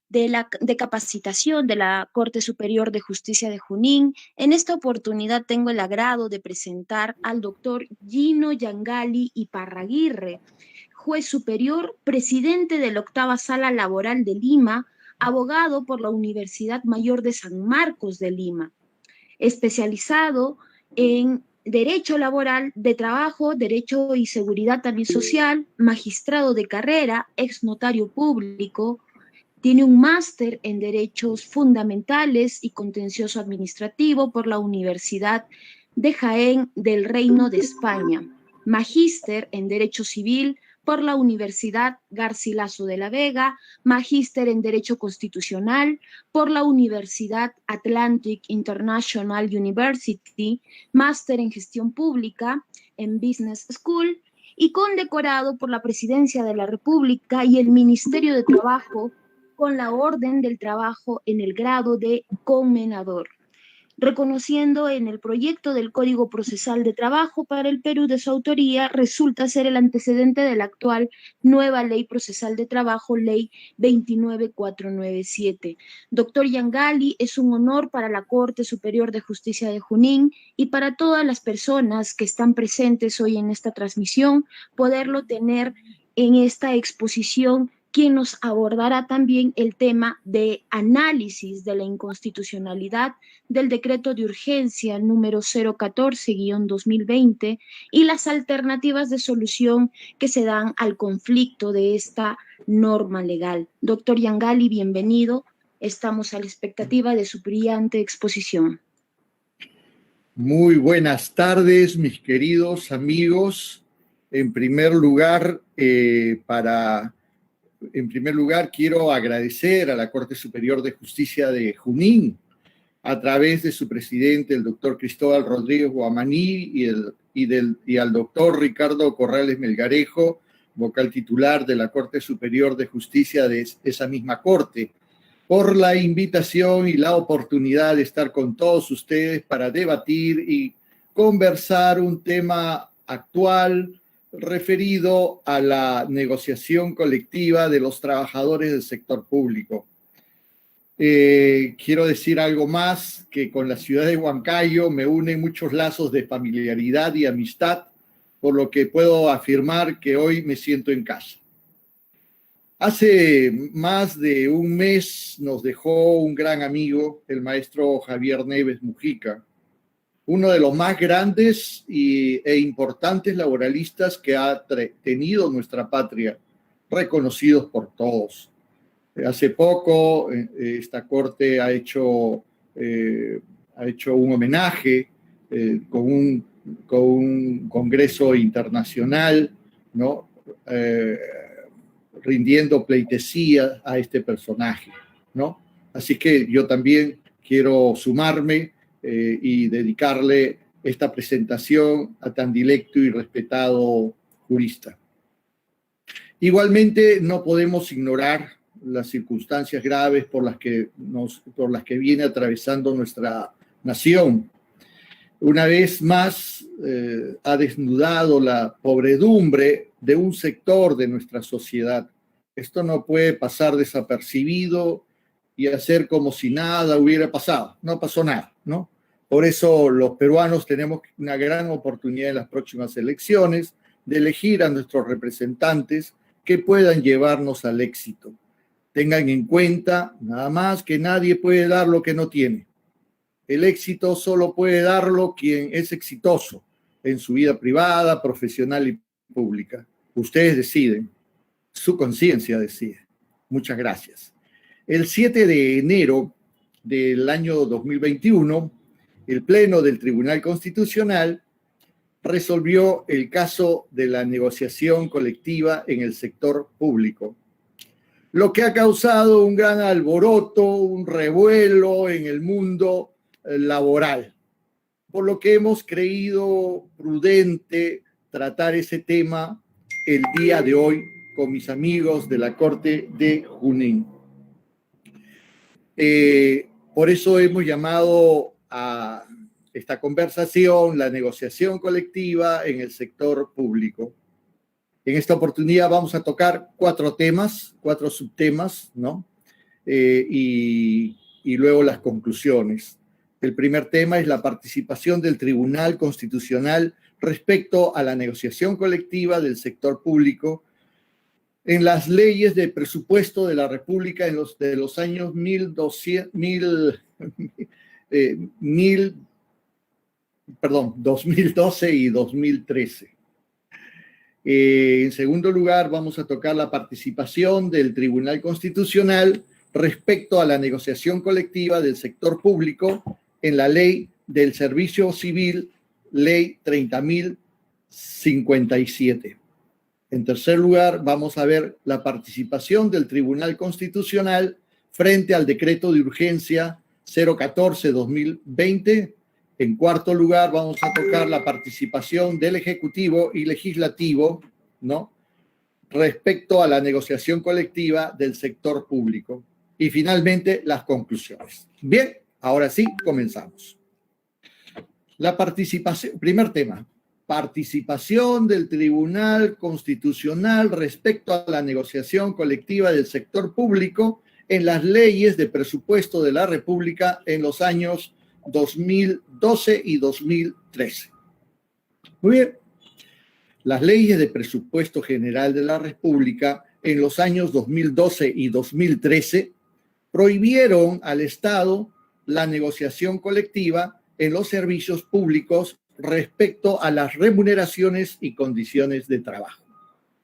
de capacitación de la Corte Superior de Justicia de Junín. En esta oportunidad tengo el agrado de presentar al doctor Gino Yangali Iparraguirre, juez superior, presidente de la octava Sala Laboral de Lima, abogado por la Universidad Mayor de San Marcos de Lima, especializado en Derecho Laboral, de Trabajo, Derecho y Seguridad también Social, magistrado de carrera, ex notario público. Tiene un máster en Derechos Fundamentales y Contencioso Administrativo por la Universidad de Jaén del Reino de España. Magíster en Derecho Civil por la Universidad Garcilaso de la Vega, magíster en Derecho Constitucional por la Universidad Atlantic International University, máster en Gestión Pública en Business School y condecorado por la Presidencia de la República y el Ministerio de Trabajo con la Orden del Trabajo en el grado de conmenador, reconociendo en el proyecto del Código Procesal de Trabajo para el Perú de su autoría, resulta ser el antecedente de la actual nueva Ley Procesal de Trabajo, Ley 29497. Doctor Yangali, es un honor para la Corte Superior de Justicia de Junín y para todas las personas que están presentes hoy en esta transmisión, poderlo tener en esta exposición, quien nos abordará también el tema de análisis de la inconstitucionalidad del decreto de urgencia número 014-2020 y las alternativas de solución que se dan al conflicto de esta norma legal. Doctor Yangali, bienvenido. Estamos a la expectativa de su brillante exposición. Muy buenas tardes, mis queridos amigos. En primer lugar, quiero agradecer a la Corte Superior de Justicia de Junín, a través de su presidente, el doctor Cristóbal Rodríguez Guamaní, y al doctor Ricardo Corrales Melgarejo, vocal titular de la Corte Superior de Justicia de esa misma Corte, por la invitación y la oportunidad de estar con todos ustedes para debatir y conversar un tema actual referido a la negociación colectiva de los trabajadores del sector público. Quiero decir algo más, que con la ciudad de Huancayo me unen muchos lazos de familiaridad y amistad, por lo que puedo afirmar que hoy me siento en casa. Hace más de un mes nos dejó un gran amigo, el maestro Javier Neves Mujica, uno de los más grandes e importantes laboralistas que ha tenido nuestra patria, reconocidos por todos. Hace poco esta corte ha hecho un homenaje con un congreso internacional, ¿no? Rindiendo pleitesía a este personaje, ¿no? Así que yo también quiero sumarme y dedicarle esta presentación a tan dilecto y respetado jurista. Igualmente, no podemos ignorar las circunstancias graves por las que viene atravesando nuestra nación. Una vez más, ha desnudado la pobredumbre de un sector de nuestra sociedad. Esto no puede pasar desapercibido y hacer como si nada hubiera pasado. No pasó nada, ¿no? Por eso los peruanos tenemos una gran oportunidad en las próximas elecciones de elegir a nuestros representantes que puedan llevarnos al éxito. Tengan en cuenta, nada más, que nadie puede dar lo que no tiene. El éxito solo puede darlo quien es exitoso en su vida privada, profesional y pública. Ustedes deciden, su conciencia decide. Muchas gracias. El 7 de enero del año 2021, el Pleno del Tribunal Constitucional resolvió el caso de la negociación colectiva en el sector público, lo que ha causado un gran alboroto, un revuelo en el mundo laboral, por lo que hemos creído prudente tratar ese tema el día de hoy con mis amigos de la Corte de Junín. Por eso hemos llamado a esta conversación la negociación colectiva en el sector público. En esta oportunidad vamos a tocar cuatro subtemas, ¿no? y luego las conclusiones. El primer tema es la participación del Tribunal Constitucional respecto a la negociación colectiva del sector público en las leyes de presupuesto de la República de los años 2012 y 2013. En segundo lugar, vamos a tocar la participación del Tribunal Constitucional respecto a la negociación colectiva del sector público en la Ley del Servicio Civil, Ley 30.057. En tercer lugar, vamos a ver la participación del Tribunal Constitucional frente al decreto de urgencia 014-2020. En cuarto lugar, vamos a tocar la participación del Ejecutivo y Legislativo, ¿no?, respecto a la negociación colectiva del sector público. Y finalmente, las conclusiones. Bien, ahora sí, comenzamos. La participación, primer tema, participación del Tribunal Constitucional respecto a la negociación colectiva del sector público en las leyes de presupuesto de la República en los años 2012 y 2013. Muy bien. Las leyes de presupuesto general de la República en los años 2012 y 2013 prohibieron al Estado la negociación colectiva en los servicios públicos respecto a las remuneraciones y condiciones de trabajo.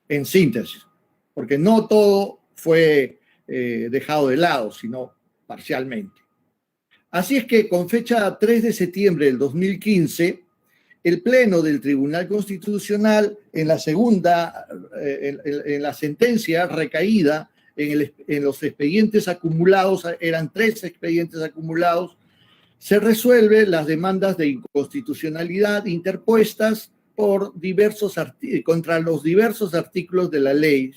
En síntesis, porque no todo fue dejado de lado, sino parcialmente. Así es que con fecha 3 de septiembre del 2015, el Pleno del Tribunal Constitucional, en la sentencia recaída en los expedientes acumulados, eran 3 expedientes acumulados, se resuelven las demandas de inconstitucionalidad interpuestas por contra los diversos artículos de la ley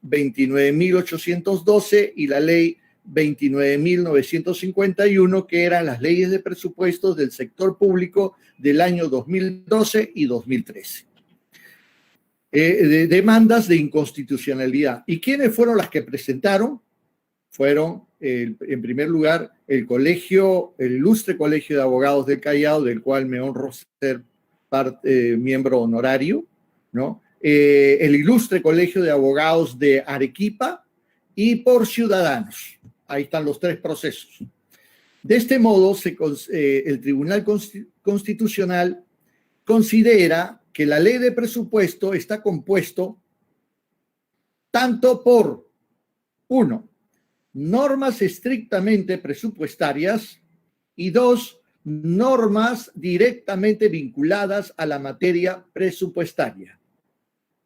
29.812 y la ley 29.951, que eran las leyes de presupuestos del sector público del año 2012 y 2013. Demandas de inconstitucionalidad. ¿Y quiénes fueron las que presentaron? Fueron, en primer lugar, el Ilustre Colegio de Abogados del Callao, del cual me honro ser miembro honorario, ¿no? El Ilustre Colegio de Abogados de Arequipa y por Ciudadanos. Ahí están los 3 procesos. De este modo, el Tribunal Constitucional considera que la ley de presupuesto está compuesto tanto por, 1, normas estrictamente presupuestarias y 2, normas directamente vinculadas a la materia presupuestaria.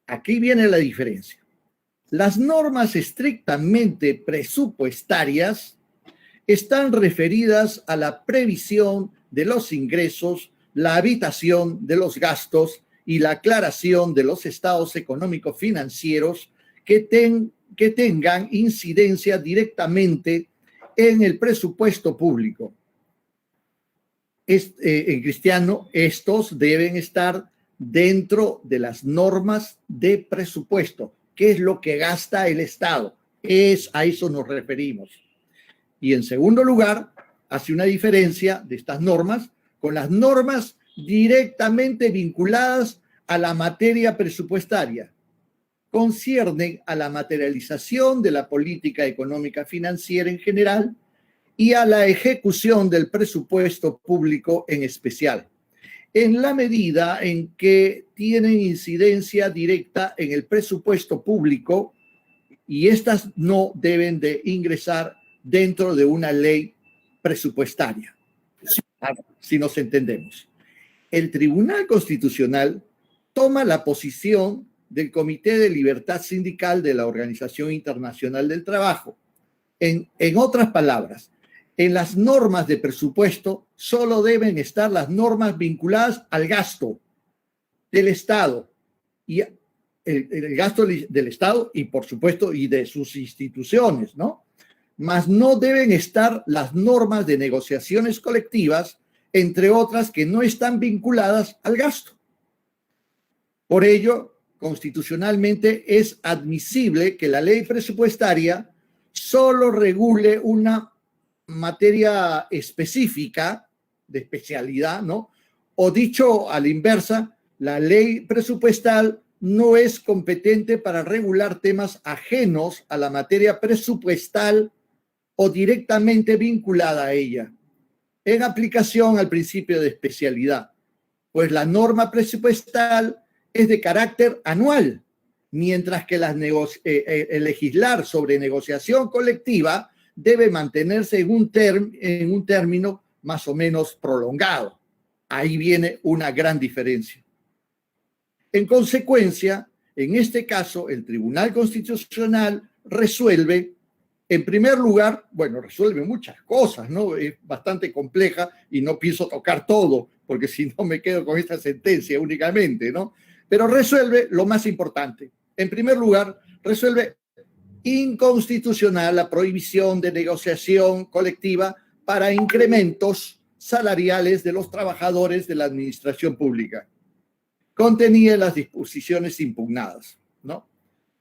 Aquí viene la diferencia. Las normas estrictamente presupuestarias están referidas a la previsión de los ingresos, la habitación de los gastos y la aclaración de los estados económicos financieros que tengan incidencia directamente en el presupuesto público. En cristiano, estos deben estar dentro de las normas de presupuesto. ¿Qué es lo que gasta el Estado? A eso nos referimos. Y en segundo lugar, hace una diferencia de estas normas con las normas directamente vinculadas a la materia presupuestaria. Conciernen a la materialización de la política económica financiera en general y a la ejecución del presupuesto público en especial, en la medida en que tienen incidencia directa en el presupuesto público y estas no deben de ingresar dentro de una ley presupuestaria, si nos entendemos. El Tribunal Constitucional toma la posición del Comité de Libertad Sindical de la Organización Internacional del Trabajo. En otras palabras, en las normas de presupuesto solo deben estar las normas vinculadas al gasto del Estado y el gasto del Estado y, por supuesto, y de sus instituciones, ¿no? Mas no deben estar las normas de negociaciones colectivas, entre otras que no están vinculadas al gasto. Por ello, constitucionalmente es admisible que la ley presupuestaria solo regule una materia específica, de especialidad, ¿no? O dicho a la inversa, la ley presupuestal no es competente para regular temas ajenos a la materia presupuestal o directamente vinculada a ella, en aplicación al principio de especialidad, pues la norma presupuestal es de carácter anual, mientras que el legislar sobre negociación colectiva debe mantenerse en un término más o menos prolongado. Ahí viene una gran diferencia. En consecuencia, en este caso, el Tribunal Constitucional resuelve, en primer lugar, bueno, resuelve muchas cosas, ¿no? Es bastante compleja y no pienso tocar todo, porque si no me quedo con esta sentencia únicamente, ¿no? Pero resuelve lo más importante. En primer lugar, resuelve inconstitucional la prohibición de negociación colectiva para incrementos salariales de los trabajadores de la administración pública. Contenía las disposiciones impugnadas, ¿no?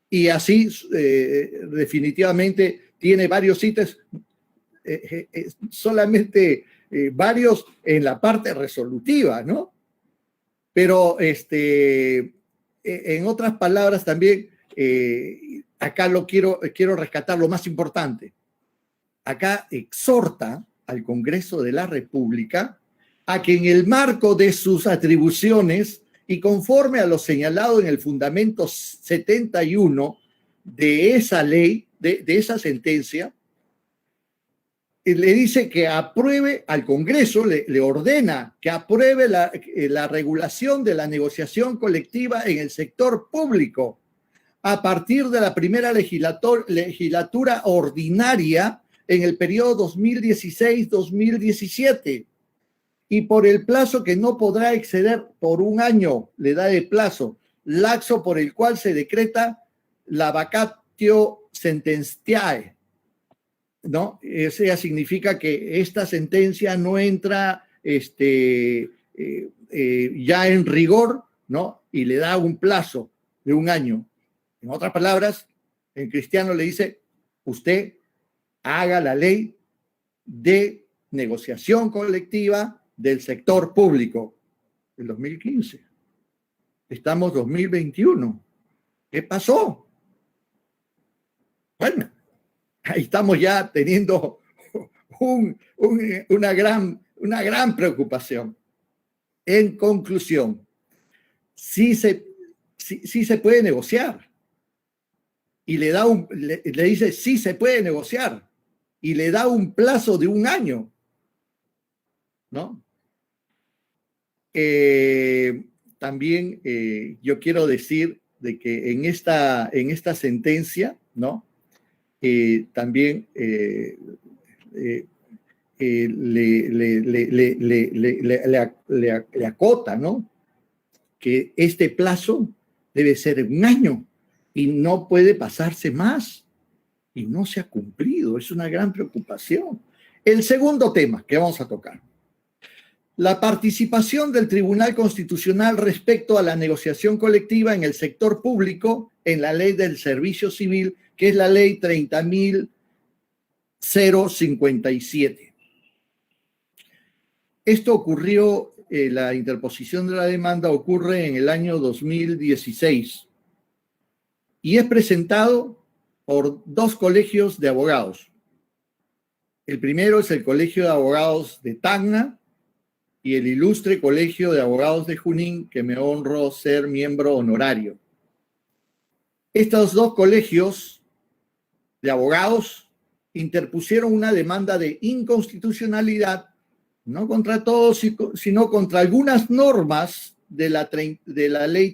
Y así definitivamente tiene varios ítems, solamente varios en la parte resolutiva, ¿no? Pero en otras palabras también, acá quiero rescatar lo más importante. Acá exhorta al Congreso de la República a que en el marco de sus atribuciones y conforme a lo señalado en el fundamento 71 de esa ley, de esa sentencia, le dice que apruebe al Congreso, le ordena que apruebe la regulación de la negociación colectiva en el sector público a partir de la primera legislatura ordinaria en el periodo 2016-2017 y por el plazo que no podrá exceder por un año, le da de plazo, lapso por el cual se decreta la vacatio sententiae, ¿no? Eso ya significa que esta sentencia no entra ya en rigor, ¿no? Y le da un plazo de un año. En otras palabras, el cristiano le dice, usted haga la ley de negociación colectiva del sector público. El 2015. Estamos 2021. ¿Qué pasó? Bueno, ahí estamos ya teniendo una gran preocupación. En conclusión, sí se puede negociar. Y le dice, sí se puede negociar. Y le da un plazo de un año, ¿no? También yo quiero decir de que en esta sentencia, ¿no? También le acota, ¿no? Que este plazo debe ser un año y no puede pasarse más. Y no se ha cumplido. Es una gran preocupación. El segundo tema que vamos a tocar. La participación del Tribunal Constitucional respecto a la negociación colectiva en el sector público en la Ley del Servicio Civil, que es la Ley 30.057. Esto ocurrió, la interposición de la demanda ocurre en el año 2016 y es presentado por dos colegios de abogados. El primero es el Colegio de Abogados de Tacna y el Ilustre Colegio de Abogados de Junín, que me honro ser miembro honorario. Estos dos colegios de abogados interpusieron una demanda de inconstitucionalidad, no contra todos, sino contra algunas normas de la ley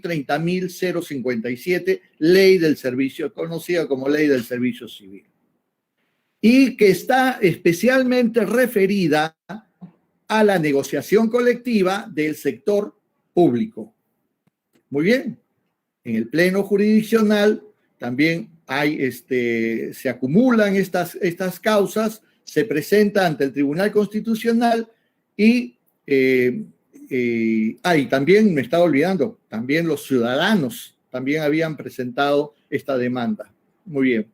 30.057, ley del servicio, conocida como ley del servicio civil, y que está especialmente referida a la negociación colectiva del sector público. Muy bien, en el pleno jurisdiccional también se acumulan estas causas, se presenta ante el Tribunal Constitucional y también me estaba olvidando, también los ciudadanos también habían presentado esta demanda. Muy bien.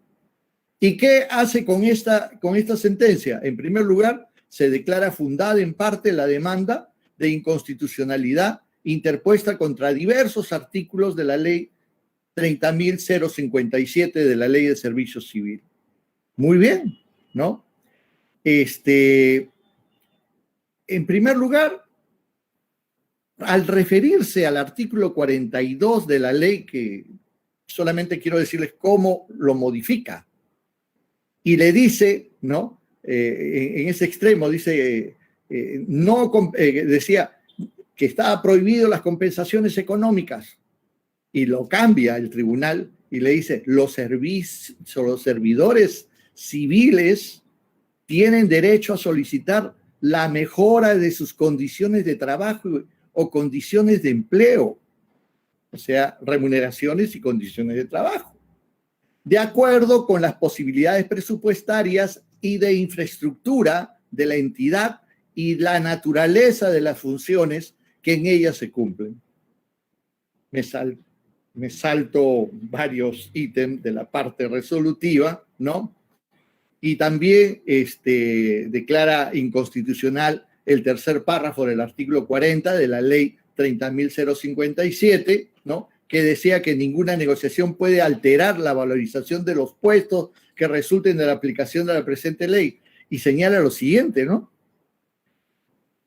¿Y qué hace con esta sentencia? En primer lugar, se declara fundada en parte la demanda de inconstitucionalidad interpuesta contra diversos artículos de la ley 30.057 de la Ley de Servicio Civil. Muy bien, ¿no? En primer lugar, al referirse al artículo 42 de la ley, que solamente quiero decirles cómo lo modifica, y le dice, ¿no? En ese extremo dice, decía que estaba prohibido las compensaciones económicas, y lo cambia el tribunal y le dice, los servidores civiles tienen derecho a solicitar la mejora de sus condiciones de trabajo o condiciones de empleo, o sea, remuneraciones y condiciones de trabajo, de acuerdo con las posibilidades presupuestarias y de infraestructura de la entidad y la naturaleza de las funciones que en ella se cumplen. Me salto varios ítems de la parte resolutiva, ¿no? Y también declara inconstitucional el tercer párrafo del artículo 40 de la ley 30.057, ¿no? Que decía que ninguna negociación puede alterar la valorización de los puestos que resulten de la aplicación de la presente ley. Y señala lo siguiente, ¿no?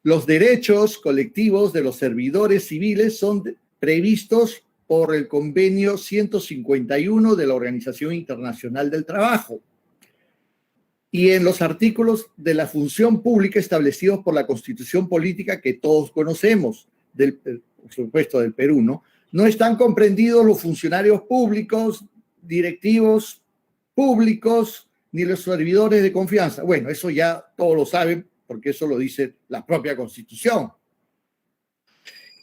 Los derechos colectivos de los servidores civiles son previstos por el convenio 151 de la Organización Internacional del Trabajo y en los artículos de la función pública establecidos por la Constitución Política que todos conocemos, por supuesto del Perú, ¿no? No están comprendidos los funcionarios públicos, directivos públicos, ni los servidores de confianza. Bueno, eso ya todos lo saben porque eso lo dice la propia Constitución.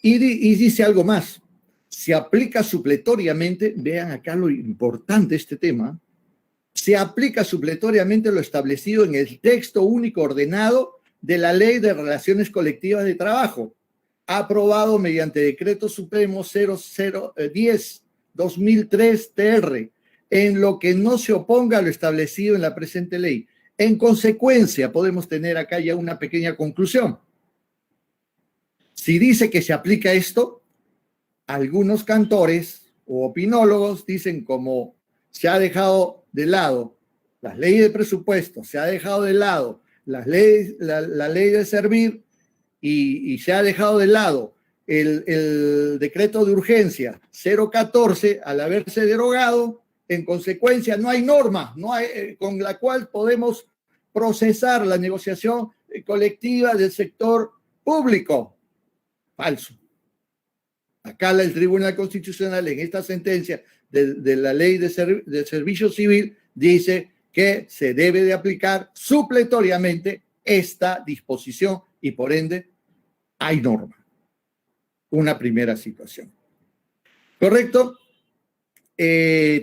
Y dice algo más. Se aplica supletoriamente, vean acá lo importante de este tema, se aplica supletoriamente lo establecido en el texto único ordenado de la Ley de Relaciones Colectivas de Trabajo, aprobado mediante Decreto Supremo 0010-2003-TR, en lo que no se oponga a lo establecido en la presente ley. En consecuencia, podemos tener acá ya una pequeña conclusión. Si dice que se aplica esto, algunos cantores o opinólogos dicen como se ha dejado de lado las leyes de presupuesto, se ha dejado de lado la ley de servir y se ha dejado de lado el decreto de urgencia 014 al haberse derogado, en consecuencia no hay norma con la cual podemos procesar la negociación colectiva del sector público. Falso. Acá el Tribunal Constitucional en esta sentencia de la Ley de Servicio Civil dice que se debe de aplicar supletoriamente esta disposición y por ende hay norma. Una primera situación. ¿Correcto?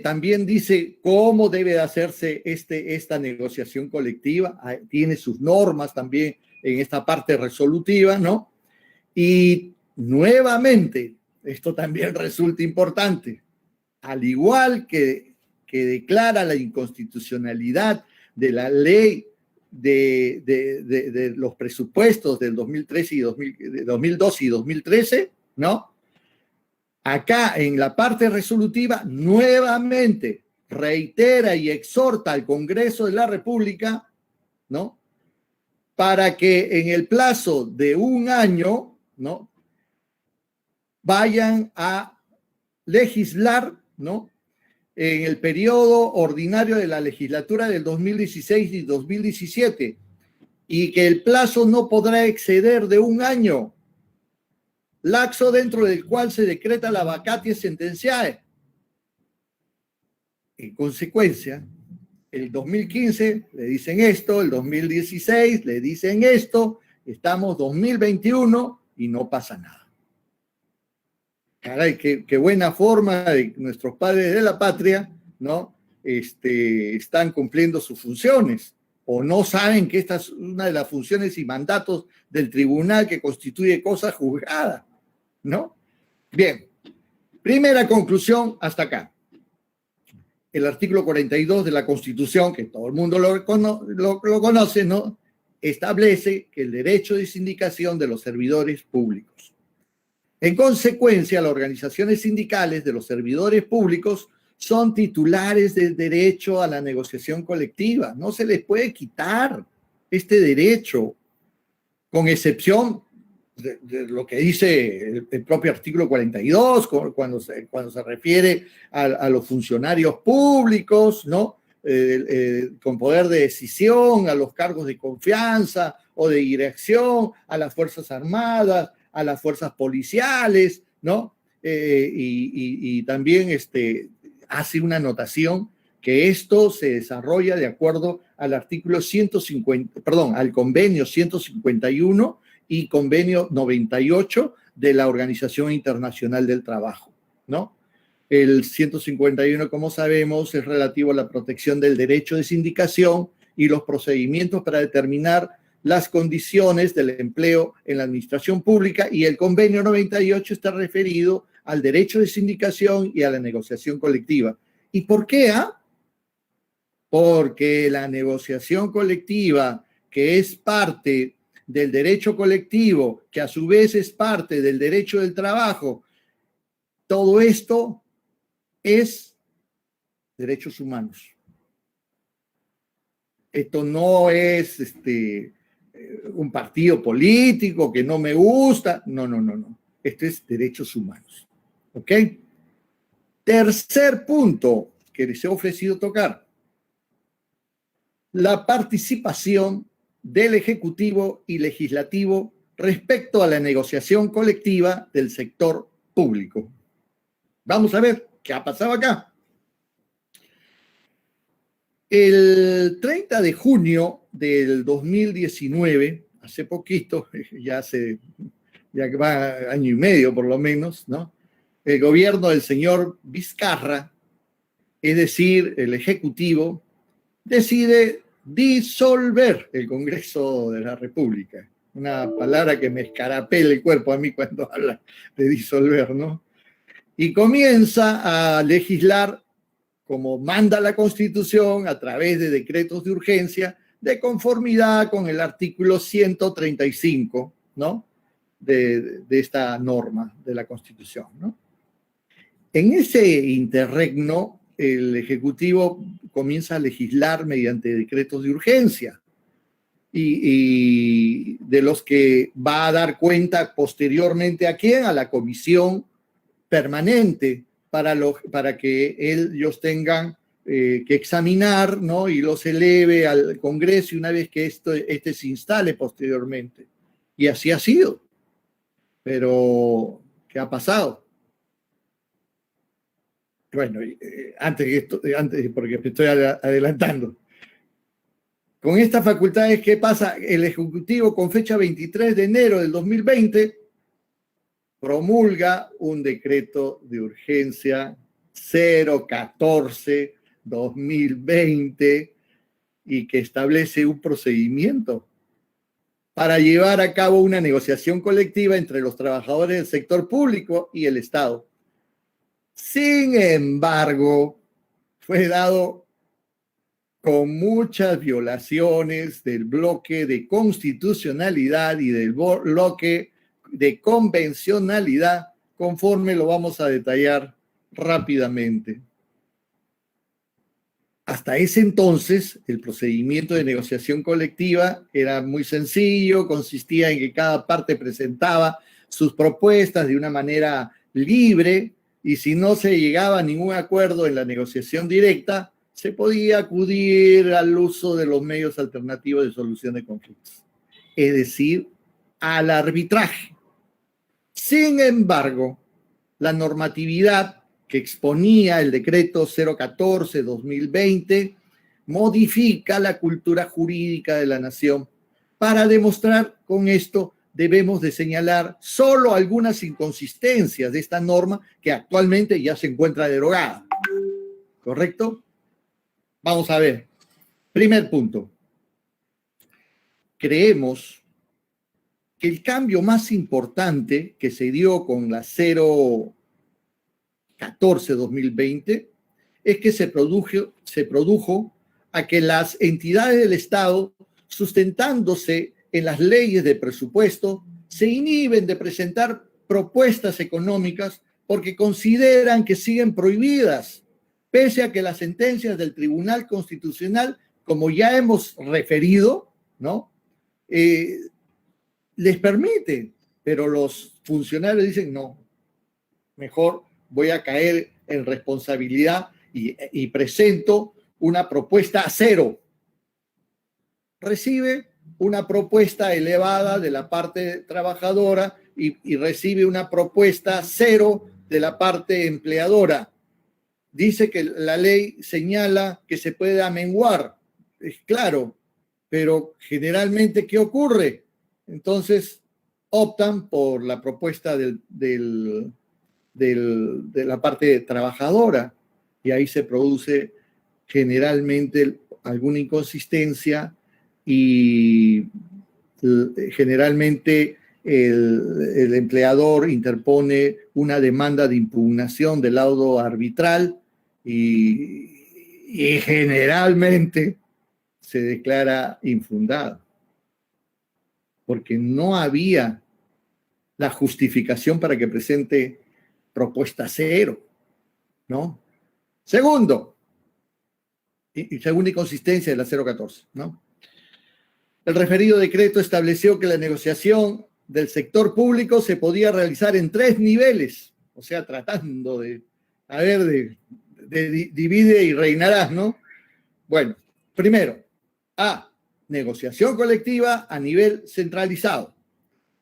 También dice cómo debe de hacerse esta negociación colectiva. Tiene sus normas también en esta parte resolutiva, ¿no? Y nuevamente, esto también resulta importante, al igual que declara la inconstitucionalidad de la ley de los presupuestos del 2013 y 2012 y 2013, ¿no? Acá en la parte resolutiva nuevamente reitera y exhorta al Congreso de la República, ¿no? Para que en el plazo de un año, ¿no? Vayan a legislar, ¿no? En el periodo ordinario de la legislatura del 2016 y 2017 y que el plazo no podrá exceder de un año, lapso dentro del cual se decreta la vacatio sentenciae. En consecuencia, el 2015 le dicen esto, el 2016 le dicen esto, estamos 2021 y no pasa nada. Caray, qué buena forma de nuestros padres de la patria, ¿no? Están cumpliendo sus funciones o no saben que esta es una de las funciones y mandatos del tribunal que constituye cosa juzgada, ¿no? Bien, primera conclusión hasta acá. el artículo 42 de la Constitución, que todo el mundo lo conoce, ¿no? Establece que el derecho de sindicación de los servidores públicos. En consecuencia, las organizaciones sindicales de los servidores públicos son titulares del derecho a la negociación colectiva. No se les puede quitar este derecho, con excepción de lo que dice el propio artículo 42, cuando se refiere a los funcionarios públicos, ¿no? Con poder de decisión, a los cargos de confianza o de dirección, a las Fuerzas Armadas, a las fuerzas policiales, ¿no? Y también hace una anotación que esto se desarrolla de acuerdo al artículo 150, perdón, al convenio 151 y convenio 98 de la Organización Internacional del Trabajo, ¿no? El 151, como sabemos, es relativo a la protección del derecho de sindicación y los procedimientos para determinar las condiciones del empleo en la administración pública, y el convenio 98 está referido al derecho de sindicación y a la negociación colectiva. ¿Y por qué? Porque la negociación colectiva, que es parte del derecho colectivo, que a su vez es parte del derecho del trabajo, todo esto es derechos humanos. Esto no es un partido político que no me gusta. No. Esto es derechos humanos. ¿Ok? Tercer punto que les he ofrecido tocar: la participación del Ejecutivo y Legislativo respecto a la negociación colectiva del sector público. Vamos a ver qué ha pasado acá. El 30 de junio del 2019, hace poquito, ya va año y medio por lo menos, ¿no? El gobierno del señor Vizcarra, es decir, el Ejecutivo, decide disolver el Congreso de la República. Una palabra que me escarapela el cuerpo a mí cuando habla de disolver, ¿no? Y comienza a legislar como manda la Constitución, a través de decretos de urgencia, de conformidad con el artículo 135, ¿no? de esta norma de la Constitución, ¿no? En ese interregno, el Ejecutivo comienza a legislar mediante decretos de urgencia y de los que va a dar cuenta posteriormente ¿a quién? A la comisión permanente para que ellos tengan que examinar, ¿no? Y los eleve al Congreso, y una vez que este se instale posteriormente. Y así ha sido. Pero, ¿qué ha pasado? Bueno, antes, porque me estoy adelantando. Con estas facultades, ¿qué pasa? El Ejecutivo, con fecha 23 de enero del 2020, promulga un decreto de urgencia 014-2020 y que establece un procedimiento para llevar a cabo una negociación colectiva entre los trabajadores del sector público y el Estado. Sin embargo, fue dado con muchas violaciones del bloque de constitucionalidad y del bloque de convencionalidad, conforme lo vamos a detallar rápidamente. Hasta ese entonces, el procedimiento de negociación colectiva era muy sencillo, consistía en que cada parte presentaba sus propuestas de una manera libre, y si no se llegaba a ningún acuerdo en la negociación directa, se podía acudir al uso de los medios alternativos de solución de conflictos, es decir, al arbitraje. Sin embargo, la normatividad que exponía el decreto 014-2020 modifica la cultura jurídica de la nación. Para demostrar con esto, debemos de señalar solo algunas inconsistencias de esta norma que actualmente ya se encuentra derogada. ¿Correcto? Vamos a ver. Primer punto. Creemos que el cambio más importante que se dio con la 014-2020 es que se produjo a que las entidades del Estado, sustentándose en las leyes de presupuesto, se inhiben de presentar propuestas económicas porque consideran que siguen prohibidas, pese a que las sentencias del Tribunal Constitucional, como ya hemos referido, ¿no? Les permite, pero los funcionarios dicen no, mejor voy a caer en responsabilidad y presento una propuesta a cero. Recibe una propuesta elevada de la parte trabajadora y recibe una propuesta cero de la parte empleadora. Dice que la ley señala que se puede amenguar, es claro, pero generalmente, ¿qué ocurre? Entonces optan por la propuesta de la parte trabajadora y ahí se produce generalmente alguna inconsistencia y generalmente el empleador interpone una demanda de impugnación del laudo arbitral y generalmente se declara infundado porque no había la justificación para que presente propuesta cero, ¿no? Segundo, y segunda inconsistencia de la 014, ¿no? El referido decreto estableció que la negociación del sector público se podía realizar en 3 niveles, o sea, tratando de divide y reinarás, ¿no? Bueno, primero, negociación colectiva a nivel centralizado.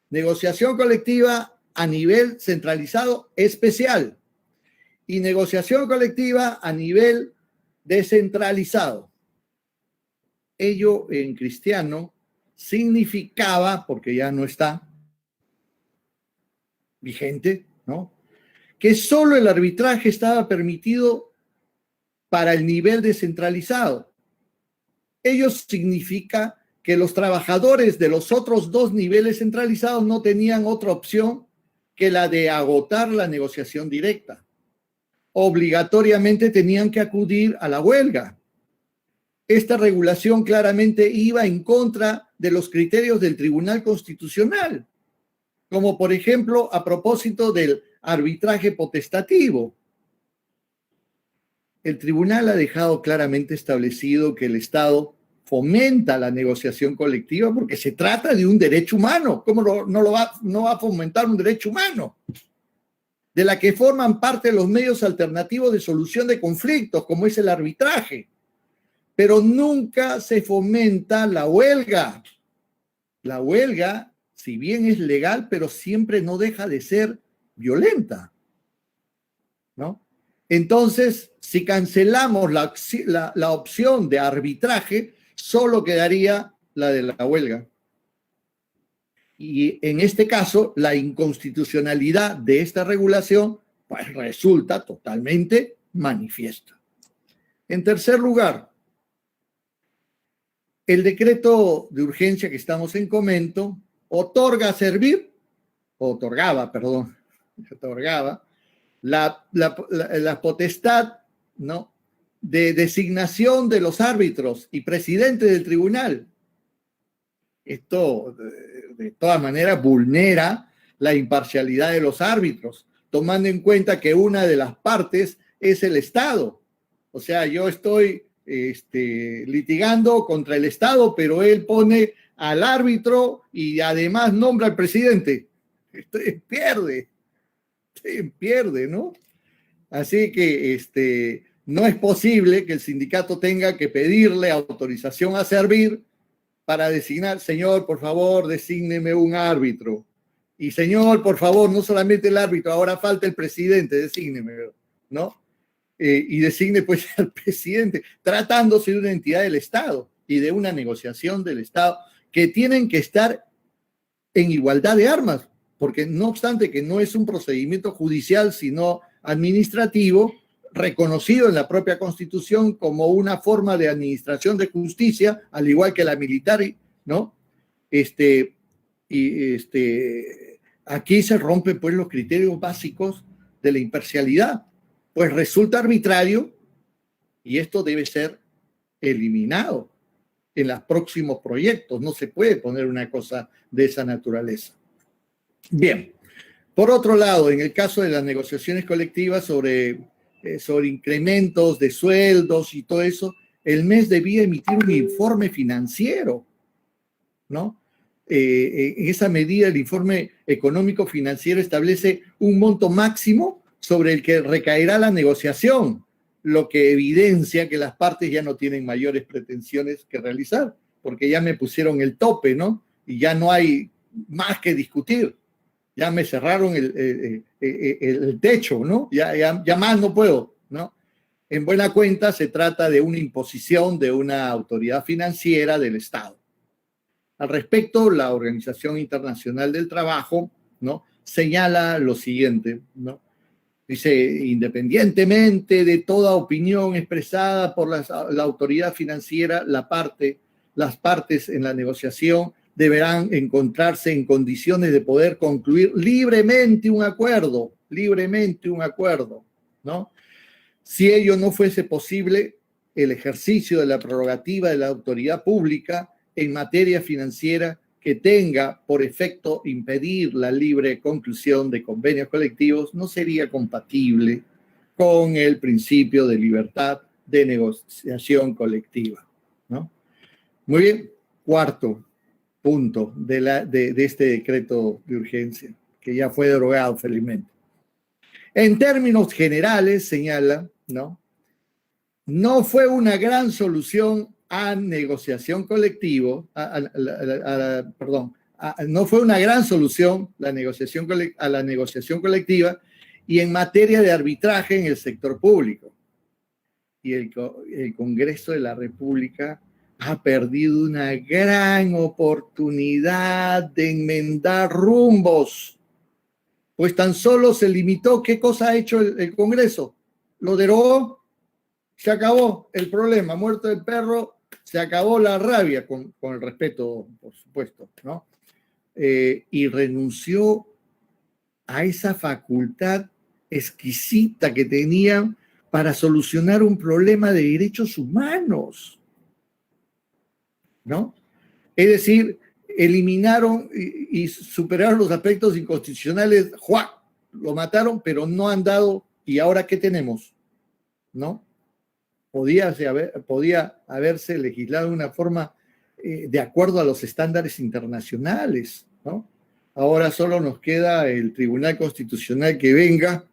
Negociación colectiva a nivel centralizado especial y negociación colectiva a nivel descentralizado. Ello en cristiano significaba, porque ya no está vigente, ¿no?, que solo el arbitraje estaba permitido para el nivel descentralizado. Ello significa que los trabajadores de los otros 2 niveles centralizados no tenían otra opción que la de agotar la negociación directa. Obligatoriamente tenían que acudir a la huelga. Esta regulación claramente iba en contra de los criterios del Tribunal Constitucional, como por ejemplo a propósito del arbitraje potestativo. El tribunal ha dejado claramente establecido que el Estado fomenta la negociación colectiva porque se trata de un derecho humano. ¿Cómo no va a fomentar un derecho humano? De la que forman parte los medios alternativos de solución de conflictos, como es el arbitraje. Pero nunca se fomenta la huelga. La huelga, si bien es legal, pero siempre no deja de ser violenta, ¿no? Entonces, si cancelamos la opción de arbitraje, solo quedaría la de la huelga. Y en este caso, la inconstitucionalidad de esta regulación pues, resulta totalmente manifiesta. En tercer lugar, el decreto de urgencia que estamos en comento otorgaba la potestad, ¿no?, de designación de los árbitros y presidente del tribunal. Esto, de todas maneras, vulnera la imparcialidad de los árbitros, tomando en cuenta que una de las partes es el Estado. O sea, yo estoy litigando contra el Estado, pero él pone al árbitro y además nombra al presidente. Pierde, ¿no? Así que no es posible que el sindicato tenga que pedirle autorización a servir para designar, señor, por favor, desígneme un árbitro. Y señor, por favor, no solamente el árbitro, ahora falta el presidente, desígneme, ¿no? Y designe pues al presidente, tratándose de una entidad del Estado y de una negociación del Estado, que tienen que estar en igualdad de armas, porque no obstante que no es un procedimiento judicial, sino administrativo, reconocido en la propia Constitución como una forma de administración de justicia, al igual que la militar, ¿no? Aquí se rompen pues los criterios básicos de la imparcialidad, pues resulta arbitrario Y esto debe ser eliminado en los próximos proyectos. No se puede poner una cosa de esa naturaleza. Bien. Por otro lado, en el caso de las negociaciones colectivas sobre incrementos de sueldos y todo eso, el MES debía emitir un informe financiero, ¿no? En esa medida, el informe económico financiero establece un monto máximo sobre el que recaerá la negociación, lo que evidencia que las partes ya no tienen mayores pretensiones que realizar, porque ya me pusieron el tope, ¿no? Y ya no hay más que discutir. Ya me cerraron el techo, ¿no? Ya más no puedo, ¿no? En buena cuenta se trata de una imposición de una autoridad financiera del Estado. Al respecto, la Organización Internacional del Trabajo, ¿no?, señala lo siguiente, ¿no? Dice, independientemente de toda opinión expresada por la autoridad financiera, las partes en la negociación deberán encontrarse en condiciones de poder concluir libremente un acuerdo, ¿no? Si ello no fuese posible, el ejercicio de la prerrogativa de la autoridad pública en materia financiera que tenga por efecto impedir la libre conclusión de convenios colectivos no sería compatible con el principio de libertad de negociación colectiva, ¿no? Muy bien. Cuarto punto de este decreto de urgencia, que ya fue derogado felizmente. En términos generales, señala, no fue una gran solución a negociación colectiva, no fue una gran solución a la negociación colectiva y en materia de arbitraje en el sector público. Y el Congreso de la República ha perdido una gran oportunidad de enmendar rumbos, pues tan solo se limitó. ¿Qué cosa ha hecho el Congreso? Lo derogó, se acabó el problema, muerto el perro, se acabó la rabia, con el respeto, por supuesto, ¿no? Y renunció a esa facultad exquisita que tenía para solucionar un problema de derechos humanos, ¿no? Es decir, eliminaron y superaron los aspectos inconstitucionales. ¡Juá! Lo mataron, pero no han dado. ¿Y ahora qué tenemos? ¿No? Podía haberse legislado de una forma de acuerdo a los estándares internacionales, ¿no? Ahora solo nos queda el Tribunal Constitucional que venga,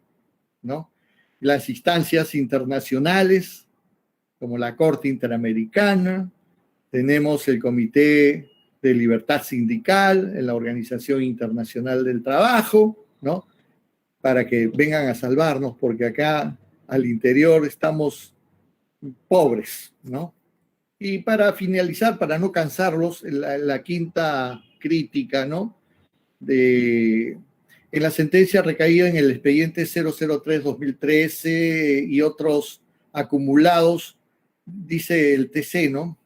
¿no? Las instancias internacionales, como la Corte Interamericana. Tenemos el Comité de Libertad Sindical en la Organización Internacional del Trabajo, ¿no? Para que vengan a salvarnos, porque acá al interior estamos pobres, ¿no? Y para finalizar, para no cansarlos, la quinta crítica, ¿no? En la sentencia recaída en el expediente 003-2013 y otros acumulados, dice el TC, ¿no?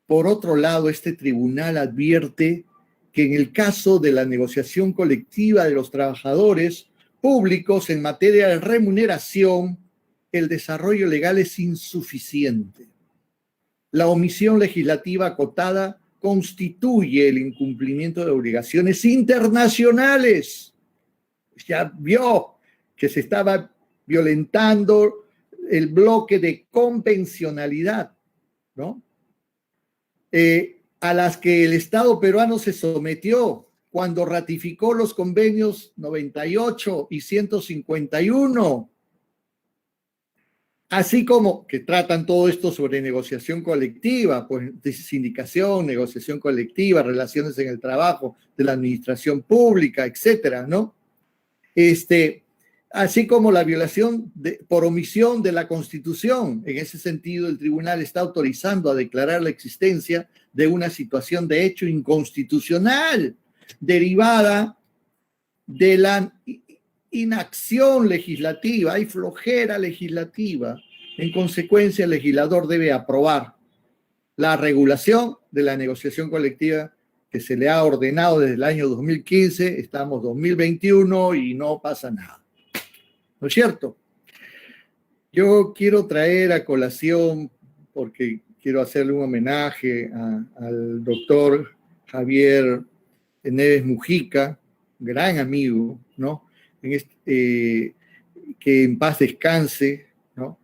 Por otro lado, este tribunal advierte que en el caso de la negociación colectiva de los trabajadores públicos en materia de remuneración, el desarrollo legal es insuficiente. La omisión legislativa acotada constituye el incumplimiento de obligaciones internacionales. Ya vio que se estaba violentando el bloque de convencionalidad, ¿no? A las que el Estado peruano se sometió cuando ratificó los convenios 98 y 151, así como que tratan todo esto sobre negociación colectiva, pues sindicación, negociación colectiva, relaciones en el trabajo de la administración pública, etcétera, ¿no? Así como la violación por omisión de la Constitución. En ese sentido, el tribunal está autorizando a declarar la existencia de una situación de hecho inconstitucional derivada de la inacción legislativa. Hay flojera legislativa. En consecuencia, el legislador debe aprobar la regulación de la negociación colectiva que se le ha ordenado desde el año 2015. Estamos 2021 y no pasa nada. ¿No es cierto? Yo quiero traer a colación, porque quiero hacerle un homenaje al doctor Javier Neves Mujica, gran amigo, ¿no? Que en paz descanse, ¿no?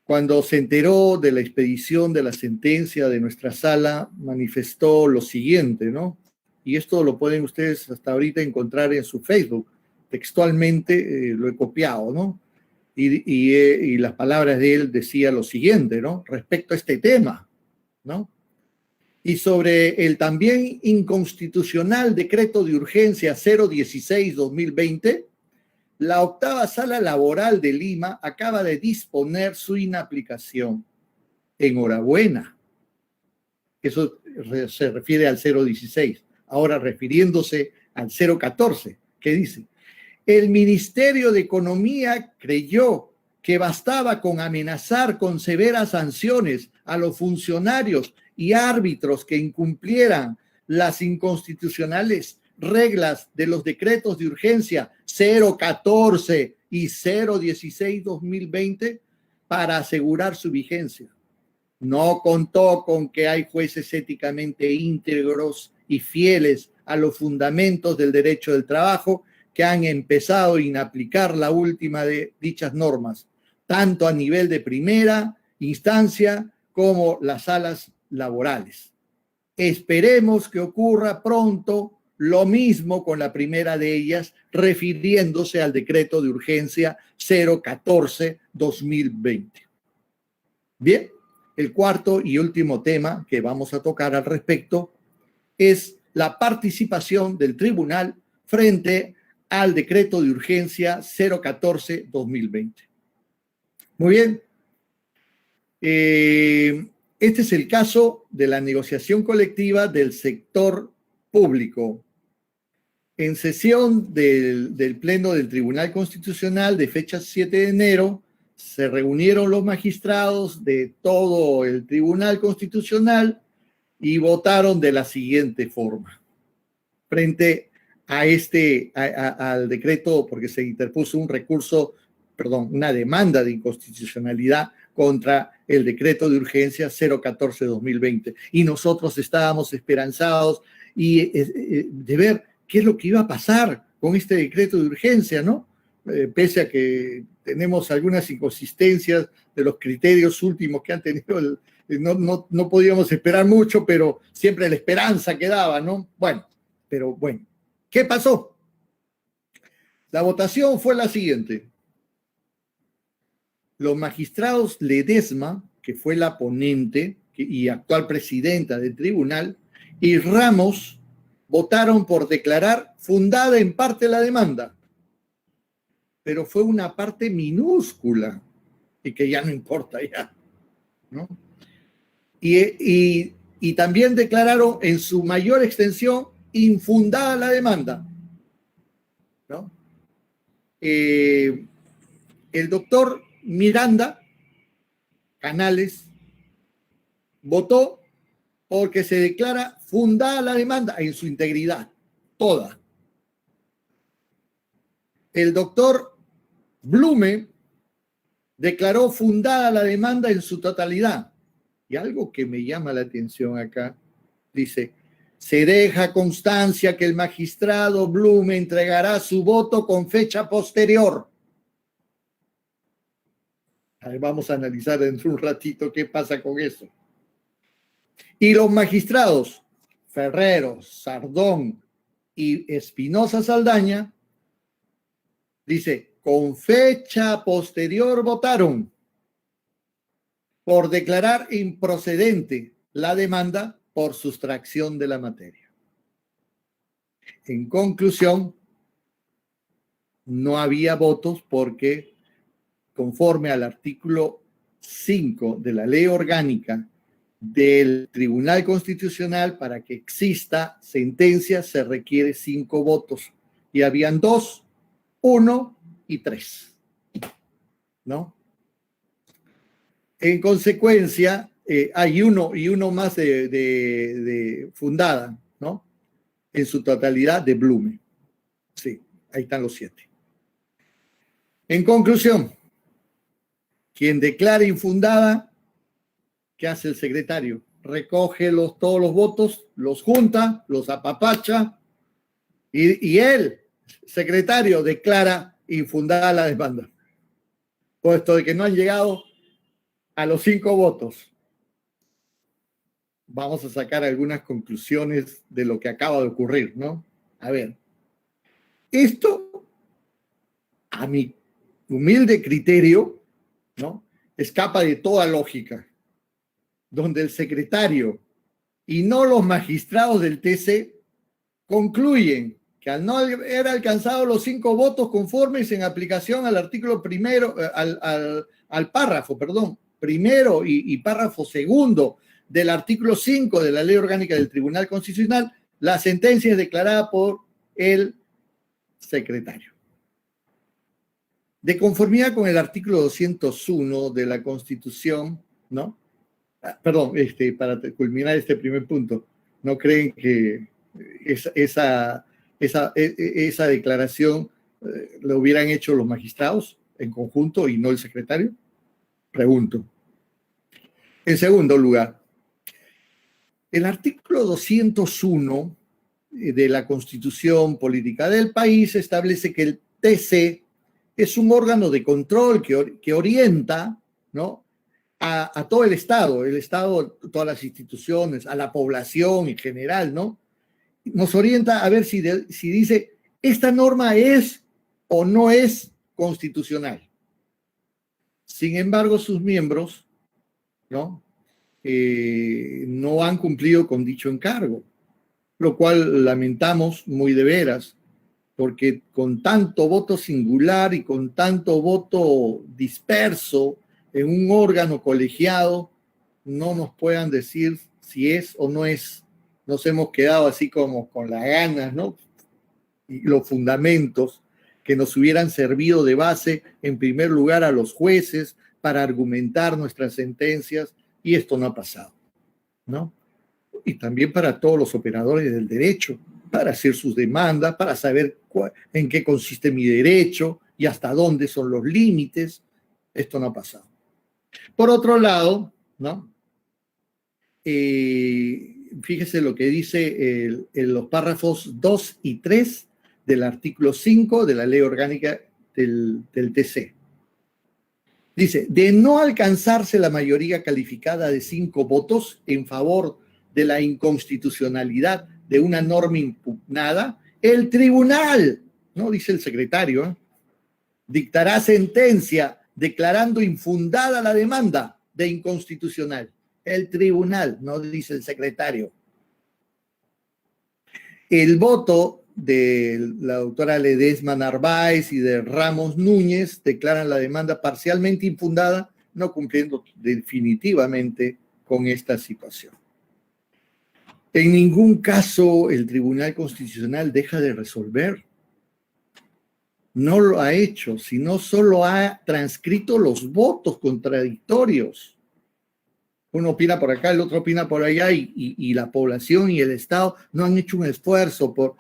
Cuando se enteró de la expedición de la sentencia de nuestra sala, manifestó lo siguiente, ¿no? Y esto lo pueden ustedes hasta ahorita encontrar en su Facebook. Textualmente lo he copiado, ¿no? Y las palabras de él decía lo siguiente, ¿no? Respecto a este tema, ¿no? Y sobre el también inconstitucional decreto de urgencia 016-2020, la octava sala laboral de Lima acaba de disponer su inaplicación. Enhorabuena. Eso se refiere al 016. Ahora refiriéndose al 014, ¿qué dice? El Ministerio de Economía creyó que bastaba con amenazar con severas sanciones a los funcionarios y árbitros que incumplieran las inconstitucionales reglas de los decretos de urgencia 014 y 016-2020 para asegurar su vigencia. No contó con que hay jueces éticamente íntegros y fieles a los fundamentos del derecho del trabajo que han empezado a inaplicar la última de dichas normas, tanto a nivel de primera instancia como las salas laborales. Esperemos que ocurra pronto lo mismo con la primera de ellas, refiriéndose al decreto de urgencia 014-2020. Bien, el cuarto y último tema que vamos a tocar al respecto es la participación del tribunal frente al decreto de urgencia 014-2020. Muy bien. Este es el caso de la negociación colectiva del sector público. En sesión del Pleno del Tribunal Constitucional de fecha 7 de enero, se reunieron los magistrados de todo el Tribunal Constitucional y votaron de la siguiente forma. Frente al decreto, porque se interpuso una demanda de inconstitucionalidad contra el decreto de urgencia 014-2020. Y nosotros estábamos esperanzados de ver qué es lo que iba a pasar con este decreto de urgencia, ¿no? Pese a que tenemos algunas inconsistencias de los criterios últimos que han tenido, no podíamos esperar mucho, pero siempre la esperanza quedaba, ¿no? Bueno, ¿qué pasó? La votación fue la siguiente. Los magistrados Ledesma, que fue la ponente y actual presidenta del tribunal, y Ramos votaron por declarar fundada en parte la demanda, pero fue una parte minúscula y que ya no importa ya, ¿no? Y también declararon en su mayor extensión infundada la demanda, ¿no? El doctor Miranda Canales votó porque se declara fundada la demanda en su integridad, toda. El doctor Blume declaró fundada la demanda en su totalidad. Y algo que me llama la atención acá, dice, se deja constancia que el magistrado Blume entregará su voto con fecha posterior. A ver, vamos a analizar dentro de un ratito qué pasa con eso. Y los magistrados Ferrero, Sardón y Espinosa Saldaña, dice, con fecha posterior votaron por declarar improcedente la demanda por sustracción de la materia. En conclusión, no había votos porque, conforme al artículo 5 de la Ley Orgánica del Tribunal Constitucional, para que exista sentencia se requiere 5 votos. Y habían 2, 1 y 3, ¿no? En consecuencia, hay uno más de fundada, ¿no? En su totalidad de Blume. Sí, ahí están los 7. En conclusión, Quien declara infundada, ¿qué hace el secretario? Recoge todos los votos, los junta, los apapacha y él, secretario, declara infundada la demanda, puesto de que no han llegado a los 5 votos. Vamos a sacar algunas conclusiones de lo que acaba de ocurrir, ¿no? A ver, esto, a mi humilde criterio, ¿no?, escapa de toda lógica, donde el secretario y no los magistrados del TC concluyen que al no haber alcanzado los 5 votos conformes en aplicación al artículo primero, al párrafo, perdón, primero y párrafo segundo del artículo 5 de la Ley Orgánica del Tribunal Constitucional, la sentencia es declarada por el secretario. De conformidad con el artículo 201 de la Constitución, ¿no? Perdón, para culminar este primer punto, ¿no creen que esa declaración lo hubieran hecho los magistrados en conjunto y no el secretario? Pregunto. En segundo lugar, el artículo 201 de la Constitución Política del país establece que el TC es un órgano de control que orienta, ¿no?, a todo el Estado, todas las instituciones, a la población en general, ¿no? Nos orienta a ver si dice, esta norma es o no es constitucional. Sin embargo, sus miembros, ¿no?, no han cumplido con dicho encargo, lo cual lamentamos muy de veras, porque con tanto voto singular y con tanto voto disperso en un órgano colegiado, no nos puedan decir si es o no es. Nos hemos quedado así como con las ganas, ¿no?, y los fundamentos que nos hubieran servido de base, en primer lugar, a los jueces para argumentar nuestras sentencias, y esto no ha pasado, ¿no? Y también para todos los operadores del derecho, para hacer sus demandas, para saber en qué consiste mi derecho y hasta dónde son los límites. Esto no ha pasado. Por otro lado, ¿no?, fíjese lo que dice en los párrafos 2 y 3 del artículo 5 de la Ley Orgánica del TC. Dice, de no alcanzarse la mayoría calificada de 5 votos en favor de la inconstitucionalidad de una norma impugnada, el tribunal, no dice el secretario, dictará sentencia declarando infundada la demanda de inconstitucional. El tribunal, no dice el secretario. El voto de la doctora Ledesma Narváez y de Ramos Núñez declaran la demanda parcialmente infundada, no cumpliendo definitivamente con esta situación. En ningún caso el Tribunal Constitucional deja de resolver. No lo ha hecho, sino solo ha transcrito los votos contradictorios. Uno opina por acá, el otro opina por allá, y la población y el Estado no han hecho un esfuerzo por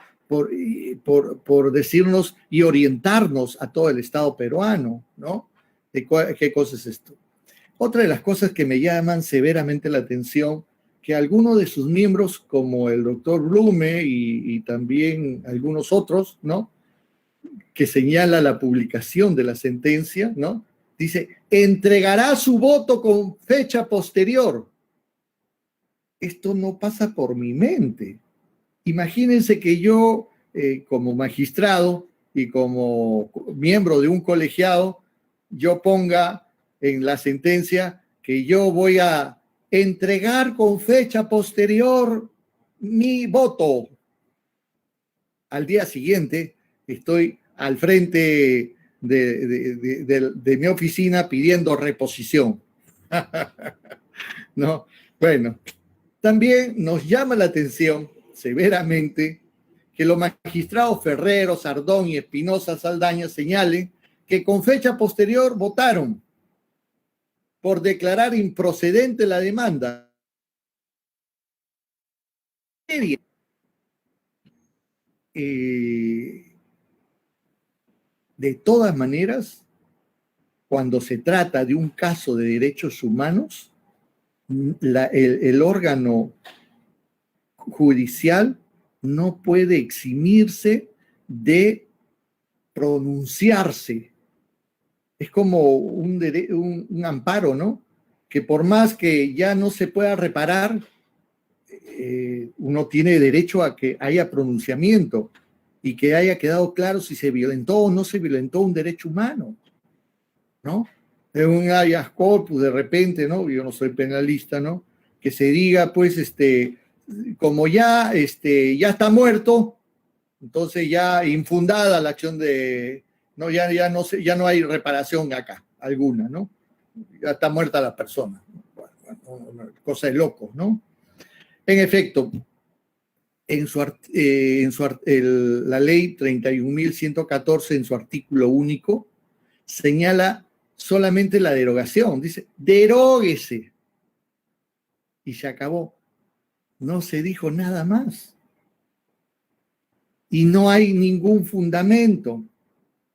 decirnos y orientarnos a todo el Estado peruano, ¿no? ¿Qué cosa es esto? Otra de las cosas que me llaman severamente la atención, que algunos de sus miembros, como el doctor Blume y también algunos otros, ¿no?, que señala la publicación de la sentencia, ¿no?, dice, entregará su voto con fecha posterior. Esto no pasa por mi mente. Imagínense que yo, como magistrado y como miembro de un colegiado, yo ponga en la sentencia que yo voy a entregar con fecha posterior mi voto. Al día siguiente estoy al frente de mi oficina pidiendo reposición. ¿No? Bueno, también nos llama la atención severamente que los magistrados Ferrero, Sardón y Espinosa Saldaña señalen que con fecha posterior votaron por declarar improcedente la demanda. De todas maneras, cuando se trata de un caso de derechos humanos, el órgano judicial no puede eximirse de pronunciarse. Es como un amparo, ¿no? Que por más que ya no se pueda reparar, uno tiene derecho a que haya pronunciamiento y que haya quedado claro si se violentó o no se violentó un derecho humano, ¿no? En un habeas corpus, de repente, ¿no? Yo no soy penalista, ¿no? Que se diga, pues, como ya está muerto, entonces ya infundada la acción de, no, ya no hay reparación acá, alguna, ¿no? Ya está muerta la persona. Bueno, cosa de loco, ¿no? En efecto, la ley 31.114 en su artículo único señala solamente la derogación. Dice, deróguese. Y se acabó. No se dijo nada más. Y no hay ningún fundamento.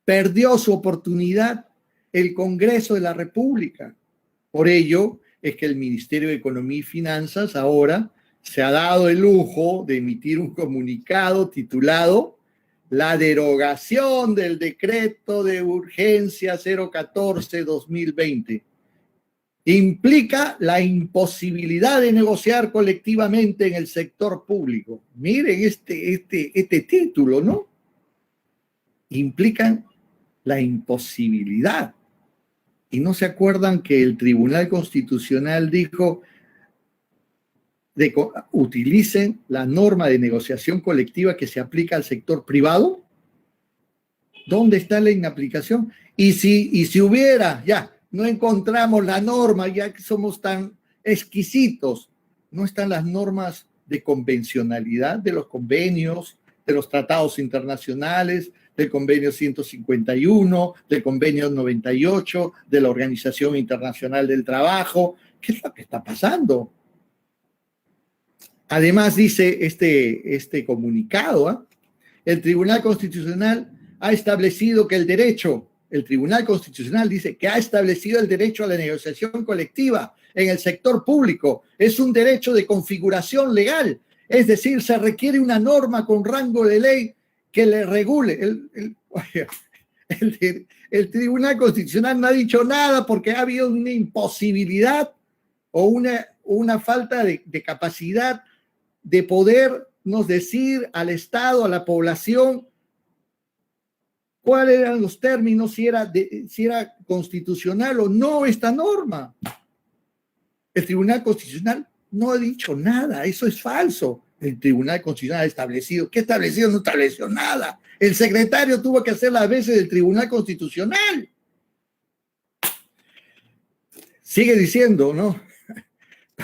Perdió su oportunidad el Congreso de la República. Por ello es que el Ministerio de Economía y Finanzas ahora se ha dado el lujo de emitir un comunicado titulado La derogación del decreto de urgencia 014-2020 implica la imposibilidad de negociar colectivamente en el sector público. Miren este título, ¿no? Implican la imposibilidad. Y no se acuerdan que el Tribunal Constitucional dijo utilicen la norma de negociación colectiva que se aplica al sector privado. ¿Dónde está la inaplicación? Y si hubiera, ya, no encontramos la norma, ya que somos tan exquisitos, no están las normas de convencionalidad de los convenios, de los tratados internacionales, del convenio 151, del convenio 98, de la Organización Internacional del Trabajo. ¿Qué es lo que está pasando? Además, dice este comunicado, el Tribunal Constitucional ha establecido que el Tribunal Constitucional dice que ha establecido el derecho a la negociación colectiva en el sector público. Es un derecho de configuración legal, es decir, se requiere una norma con rango de ley que le regule. El Tribunal Constitucional no ha dicho nada porque ha habido una imposibilidad o una falta de capacidad de podernos decir al Estado, a la población, cuáles eran los términos, si era constitucional o no esta norma. El Tribunal Constitucional no ha dicho nada, eso es falso. El Tribunal Constitucional ha establecido. ¿Qué establecido? No estableció nada. El secretario tuvo que hacer las veces del Tribunal Constitucional. Sigue diciendo, ¿no?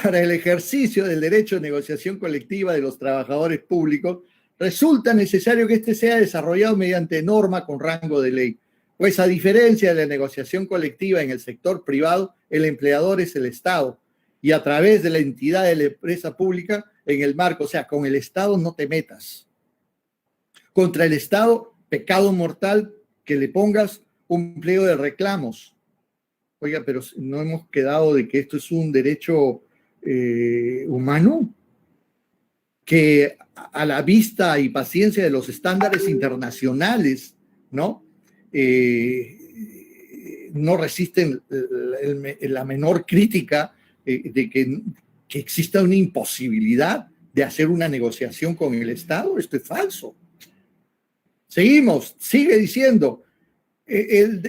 Para el ejercicio del derecho de negociación colectiva de los trabajadores públicos, resulta necesario que éste sea desarrollado mediante norma con rango de ley, pues a diferencia de la negociación colectiva en el sector privado, el empleador es el Estado y a través de la entidad de la empresa pública en el marco, o sea, con el Estado no te metas. Contra el Estado, pecado mortal que le pongas un pliego de reclamos. Oiga, pero no hemos quedado de que esto es un derecho humano, que a la vista y paciencia de los estándares internacionales, ¿no? No resisten la menor crítica de que exista una imposibilidad de hacer una negociación con el Estado. Esto es falso. Seguimos, sigue diciendo, el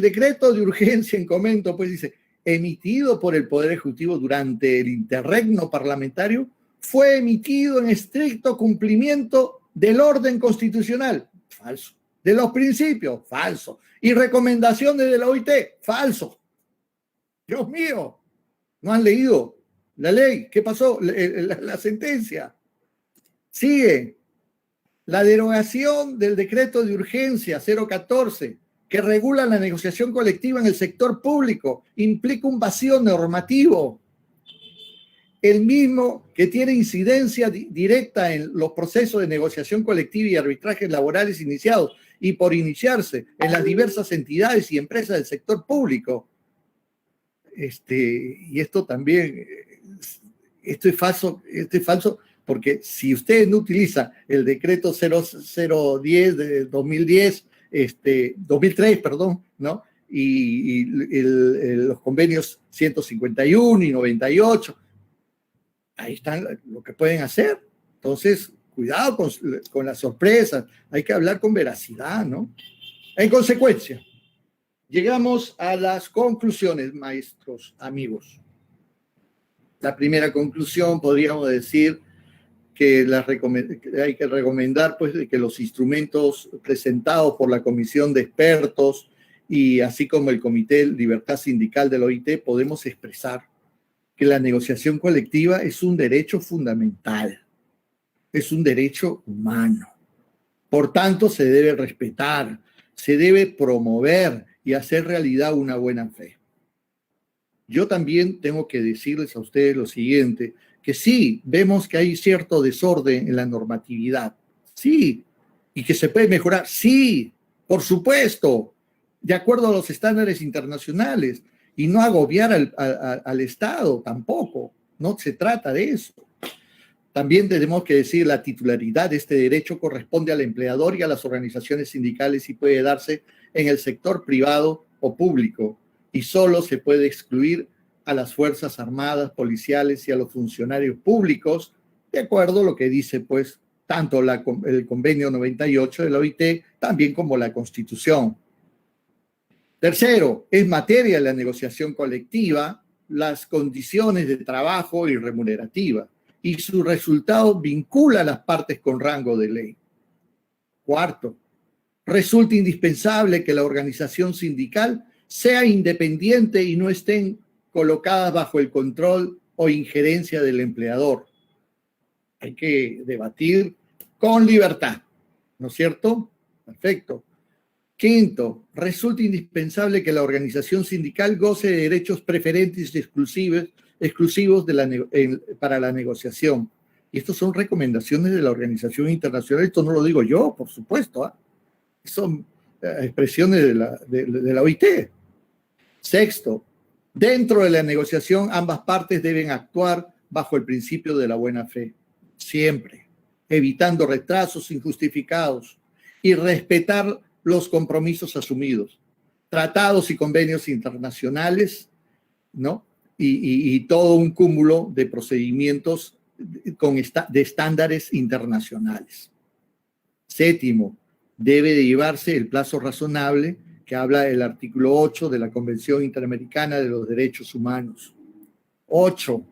decreto de urgencia en comento, pues dice, emitido por el Poder Ejecutivo durante el interregno parlamentario, fue emitido en estricto cumplimiento del orden constitucional. Falso. De los principios. Falso. Y recomendaciones de la OIT. Falso. Dios mío. No han leído la ley. ¿Qué pasó? La sentencia. Sigue. La derogación del decreto de urgencia 014 que regula la negociación colectiva en el sector público implica un vacío normativo, el mismo que tiene incidencia directa en los procesos de negociación colectiva y arbitrajes laborales iniciados y por iniciarse en las diversas entidades y empresas del sector público. Y esto también, esto es falso porque si usted no utiliza el decreto 0010 de 2010, 2003, perdón, ¿no? Y los convenios 151 y 98, ahí están lo que pueden hacer. Entonces, cuidado con las sorpresas, hay que hablar con veracidad, ¿no? En consecuencia, llegamos a las conclusiones, maestros, amigos. La primera conclusión, podríamos decir que hay que recomendar pues, que los instrumentos presentados por la Comisión de Expertos y así como el Comité de Libertad Sindical de la OIT, podemos expresar que la negociación colectiva es un derecho fundamental, es un derecho humano. Por tanto, se debe respetar, se debe promover y hacer realidad una buena fe. Yo también tengo que decirles a ustedes lo siguiente, que sí, vemos que hay cierto desorden en la normatividad, sí, y que se puede mejorar, sí, por supuesto, de acuerdo a los estándares internacionales, y no agobiar al Estado tampoco, no se trata de eso. También tenemos que decir la titularidad de este derecho corresponde al empleador y a las organizaciones sindicales y puede darse en el sector privado o público y solo se puede excluir a las Fuerzas Armadas, policiales y a los funcionarios públicos, de acuerdo a lo que dice pues tanto el convenio 98 de la OIT, también como la Constitución. Tercero, es materia de la negociación colectiva las condiciones de trabajo y remunerativa, y su resultado vincula a las partes con rango de ley. Cuarto, resulta indispensable que la organización sindical sea independiente y no estén colocadas bajo el control o injerencia del empleador. Hay que debatir con libertad, ¿no es cierto? Perfecto. Quinto, resulta indispensable que la organización sindical goce de derechos preferentes y exclusivos para la negociación. Y estas son recomendaciones de la Organización Internacional. Esto no lo digo yo, por supuesto. Son expresiones de la OIT. Sexto, dentro de la negociación, ambas partes deben actuar bajo el principio de la buena fe, siempre, evitando retrasos injustificados y respetar los compromisos asumidos, tratados y convenios internacionales, ¿no? Y todo un cúmulo de procedimientos de estándares internacionales. Séptimo, debe de llevarse el plazo razonable que habla del artículo 8 de la Convención Interamericana de los Derechos Humanos. 8.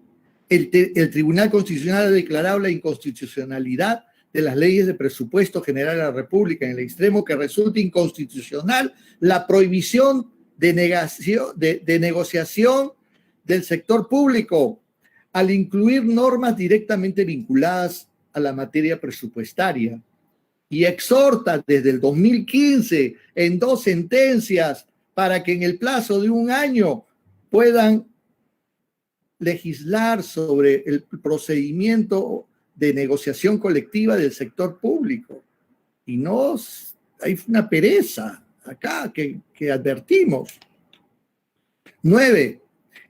El Tribunal Constitucional ha declarado la inconstitucionalidad de las leyes de presupuesto general de la República, en el extremo que resulta inconstitucional la prohibición de negociación del sector público, al incluir normas directamente vinculadas a la materia presupuestaria, y exhorta desde el 2015 en 2 sentencias para que en el plazo de 1 año puedan legislar sobre el procedimiento de negociación colectiva del sector público. Y no hay una pereza acá que advertimos. 9.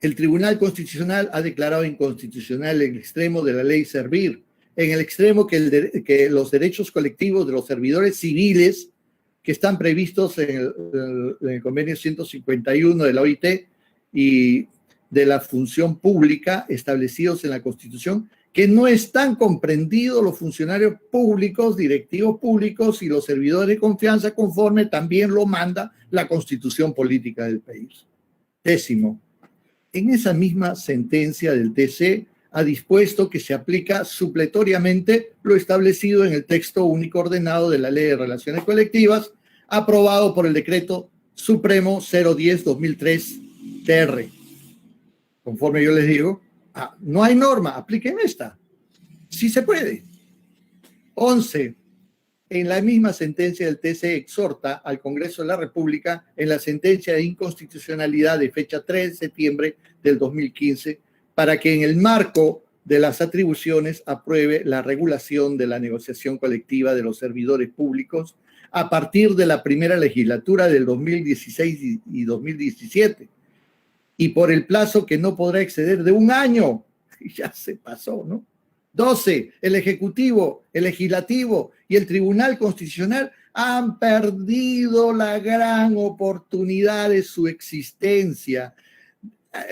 El Tribunal Constitucional ha declarado inconstitucional el extremo de la ley Servir, en el extremo que los derechos colectivos de los servidores civiles que están previstos en el convenio 151 de la OIT y de la función pública establecidos en la Constitución, que no están comprendidos los funcionarios públicos, directivos públicos y los servidores de confianza, conforme también lo manda la Constitución Política del país. 10. En esa misma sentencia del TC ha dispuesto que se aplica supletoriamente lo establecido en el texto único ordenado de la Ley de Relaciones Colectivas, aprobado por el Decreto Supremo 010-2003 TR. Conforme yo les digo, no hay norma, apliquen esta. Sí se puede. 11. En la misma sentencia del TC exhorta al Congreso de la República en la sentencia de inconstitucionalidad de fecha 3 de septiembre del 2015 para que en el marco de las atribuciones apruebe la regulación de la negociación colectiva de los servidores públicos a partir de la primera legislatura del 2016 y 2017, y por el plazo que no podrá exceder de 1 año. Ya se pasó, ¿no? 12, el Ejecutivo, el Legislativo y el Tribunal Constitucional han perdido la gran oportunidad de su existencia.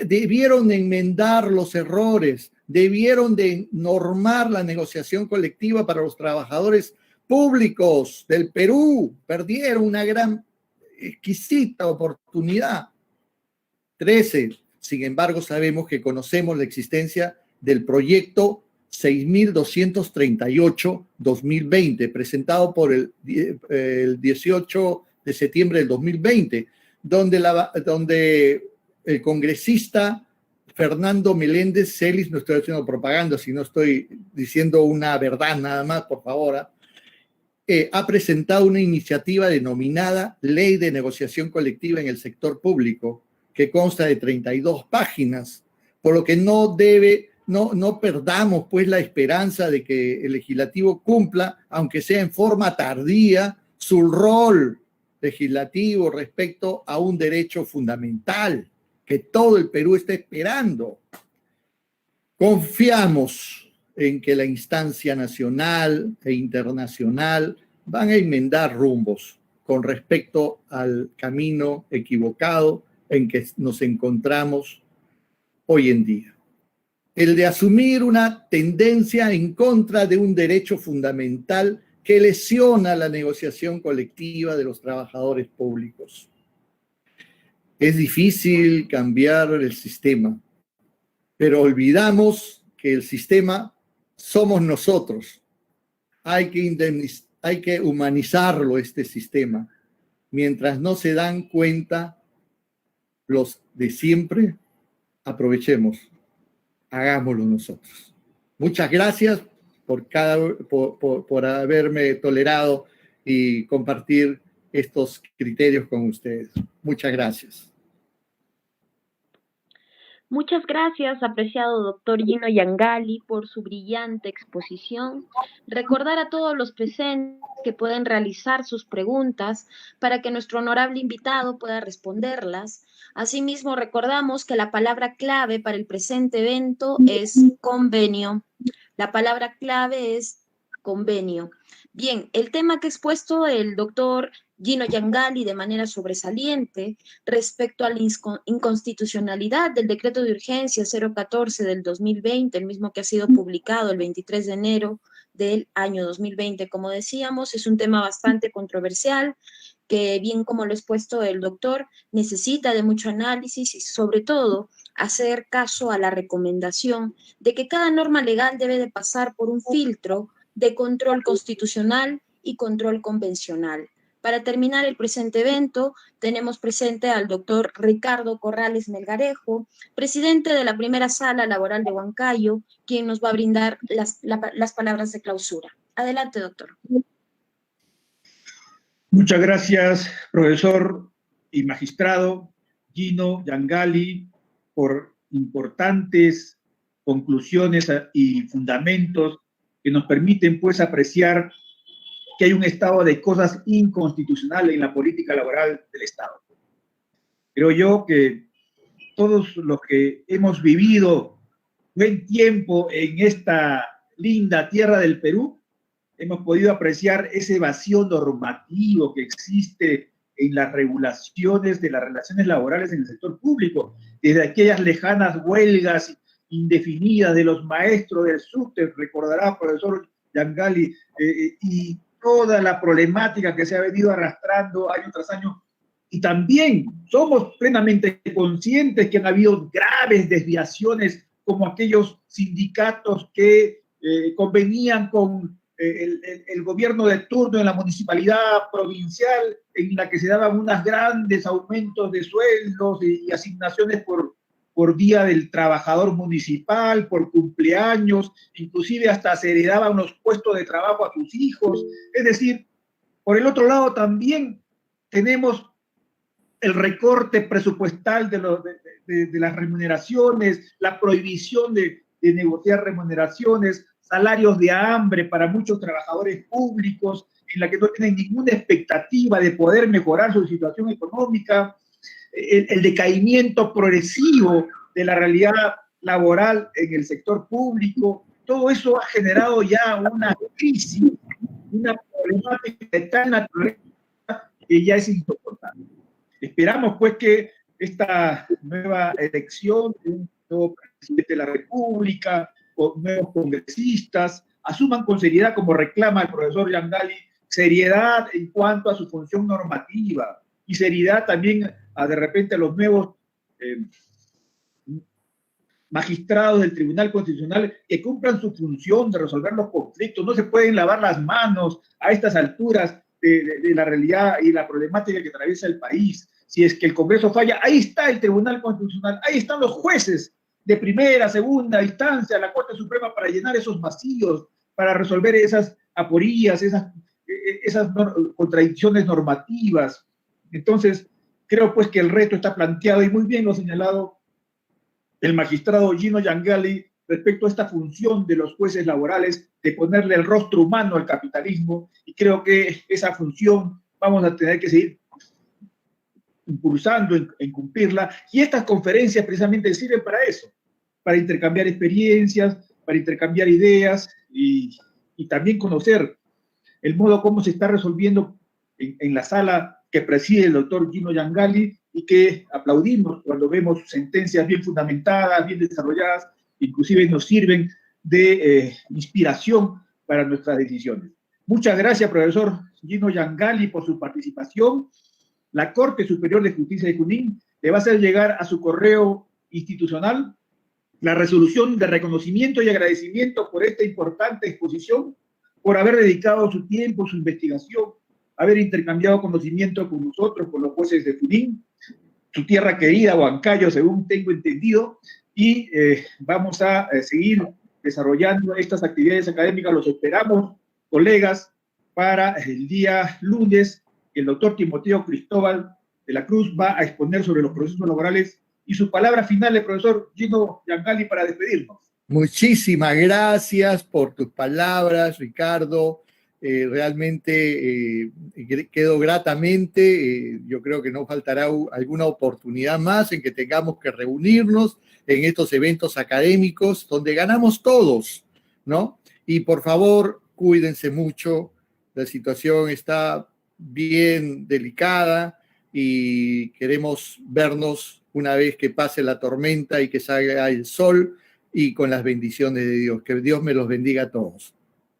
Debieron enmendar los errores, debieron de normar la negociación colectiva para los trabajadores públicos del Perú. Perdieron una gran, exquisita oportunidad. 13, sin embargo, sabemos que conocemos la existencia del proyecto 6.238-2020, presentado por el 18 de septiembre del 2020, donde el congresista Fernando Meléndez Celis, no estoy haciendo propaganda, sino estoy diciendo una verdad nada más, por favor, ha presentado una iniciativa denominada Ley de Negociación Colectiva en el Sector Público, que consta de 32 páginas, por lo que no perdamos pues la esperanza de que el legislativo cumpla, aunque sea en forma tardía, su rol legislativo respecto a un derecho fundamental que todo el Perú está esperando. Confiamos en que la instancia nacional e internacional van a enmendar rumbos con respecto al camino equivocado en que nos encontramos hoy en día. El de asumir una tendencia en contra de un derecho fundamental que lesiona la negociación colectiva de los trabajadores públicos. Es difícil cambiar el sistema, pero olvidamos que el sistema somos nosotros. Hay que humanizarlo, este sistema. Mientras no se dan cuenta los de siempre, aprovechemos, hagámoslo nosotros. Muchas gracias por haberme tolerado y compartir estos criterios con ustedes. Muchas gracias. Muchas gracias, apreciado doctor Gino Yangali, por su brillante exposición. Recordar a todos los presentes que pueden realizar sus preguntas para que nuestro honorable invitado pueda responderlas. Asimismo, recordamos que la palabra clave para el presente evento es convenio. La palabra clave es convenio. Bien, el tema que ha expuesto el doctor Gino Yangali de manera sobresaliente respecto a la inconstitucionalidad del decreto de urgencia 014 del 2020, el mismo que ha sido publicado el 23 de enero del año 2020. Como decíamos, es un tema bastante controversial que, bien como lo ha expuesto el doctor, necesita de mucho análisis y sobre todo hacer caso a la recomendación de que cada norma legal debe de pasar por un filtro de control constitucional y control convencional. Para terminar el presente evento, tenemos presente al doctor Ricardo Corrales Melgarejo, presidente de la primera sala laboral de Huancayo, quien nos va a brindar las palabras de clausura. Adelante, doctor. Muchas gracias, profesor y magistrado Gino Yangali, por importantes conclusiones y fundamentos que nos permiten pues apreciar que hay un estado de cosas inconstitucionales en la política laboral del Estado. Creo yo que todos los que hemos vivido buen tiempo en esta linda tierra del Perú, hemos podido apreciar ese vacío normativo que existe en las regulaciones de las relaciones laborales en el sector público, desde aquellas lejanas huelgas indefinidas de los maestros del subte, recordará, profesor Yangali, y toda la problemática que se ha venido arrastrando año tras año. Y también somos plenamente conscientes que han habido graves desviaciones, como aquellos sindicatos que convenían con el gobierno de turno en la municipalidad provincial, en la que se daban unos grandes aumentos de sueldos y asignaciones por día del trabajador municipal, por cumpleaños, inclusive hasta se heredaban unos puestos de trabajo a sus hijos. Es decir, por el otro lado también tenemos el recorte presupuestal de las remuneraciones, la prohibición de negociar remuneraciones. salarios de hambre para muchos trabajadores públicos, en la que no tienen ninguna expectativa de poder mejorar su situación económica, el decaimiento progresivo de la realidad laboral en el sector público. Todo eso ha generado ya una crisis, una problemática de tal naturaleza que ya es insoportable. Esperamos pues que esta nueva elección de un nuevo presidente de la República, con nuevos congresistas, asuman con seriedad, como reclama el profesor Yangali, seriedad en cuanto a su función normativa y seriedad también de repente a los nuevos magistrados del Tribunal Constitucional que cumplan su función de resolver los conflictos. No se pueden lavar las manos a estas alturas de la realidad y la problemática que atraviesa el país. Si es que el Congreso falla, ahí está el Tribunal Constitucional, ahí están los jueces de primera, segunda instancia, la Corte Suprema, para llenar esos vacíos, para resolver esas aporías, esas contradicciones normativas. Entonces, creo pues que el reto está planteado, y muy bien lo ha señalado el magistrado Gino Yangali respecto a esta función de los jueces laborales de ponerle el rostro humano al capitalismo, y creo que esa función vamos a tener que seguir impulsando en cumplirla, y estas conferencias precisamente sirven para eso, para intercambiar experiencias, para intercambiar ideas y también conocer el modo como se está resolviendo en la sala que preside el doctor Gino Yangali, y que aplaudimos cuando vemos sentencias bien fundamentadas, bien desarrolladas, inclusive nos sirven de inspiración para nuestras decisiones. Muchas gracias, profesor Gino Yangali, por su participación. La Corte Superior de Justicia de Junín le va a hacer llegar a su correo institucional la resolución de reconocimiento y agradecimiento por esta importante exposición, por haber dedicado su tiempo, su investigación, haber intercambiado conocimiento con nosotros, con los jueces de Junín, su tierra querida, Huancayo, según tengo entendido, y vamos a seguir desarrollando estas actividades académicas. Los esperamos, colegas, para el día lunes. El doctor Timoteo Cristóbal de la Cruz va a exponer sobre los procesos laborales, y su palabra final, el profesor Gino Yangali, para despedirnos. Muchísimas gracias por tus palabras, Ricardo. Realmente quedo gratamente. Yo creo que no faltará alguna oportunidad más en que tengamos que reunirnos en estos eventos académicos donde ganamos todos, ¿no? Y por favor, cuídense mucho. La situación está bien delicada y queremos vernos una vez que pase la tormenta y que salga el sol, y con las bendiciones de Dios. Que Dios me los bendiga a todos.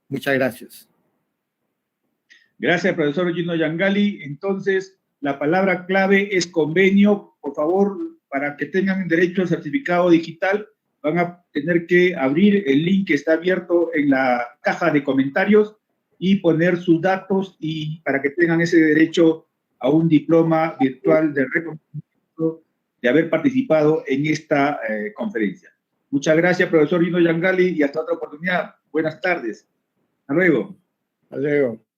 Muchas gracias. Gracias, profesor Gino Yangali. Entonces, la palabra clave es convenio. Por favor, para que tengan derecho al certificado digital, van a tener que abrir el link que está abierto en la caja de comentarios y poner sus datos, y para que tengan ese derecho a un diploma virtual de reconocimiento de haber participado en esta conferencia. Muchas gracias, profesor Gino Yangali, y hasta otra oportunidad. Buenas tardes. Hasta luego. Hasta luego.